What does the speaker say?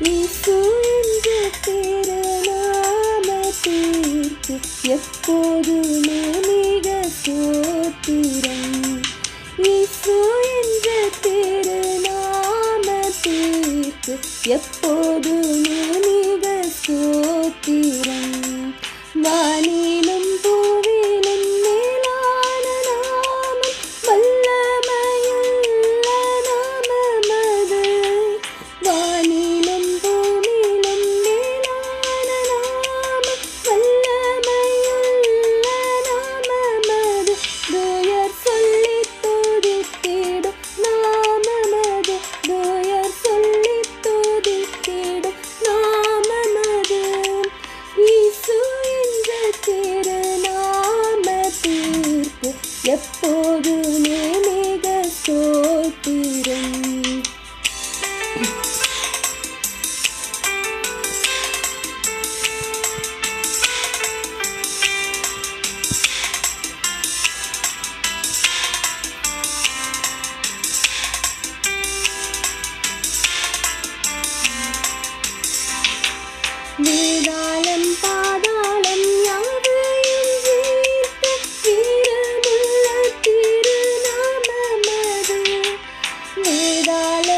இயேசு என்ற திருநாமத்திற்கு எப்போதுமே மிக ஸ்தோத்திரம். இயேசு என்ற திருநாமத்திற்கு எப்போதுமே மிக ஸ்தோத்திரம். வானிலும் பூவிலும் மேலான நாமம், வல்லமையுள்ள நாமமது. வானிலும் பூமியிலும் மேலான நாமம், வல்லமையுள்ள நாமமது. தூயர் சொல்லித் துதித்திடும் நாமமது. தூயர் சொல்லித் துதித்திடும் நாமமது. இயேசு என்ற திருநாமத்திற்கு எப்போதுமே மிக ஸ்தோத்திரம். வேதாளம் பாதாளம் யாவையும் ஜெயித்த வீரமுள்ள திருநாமமது. வேதாள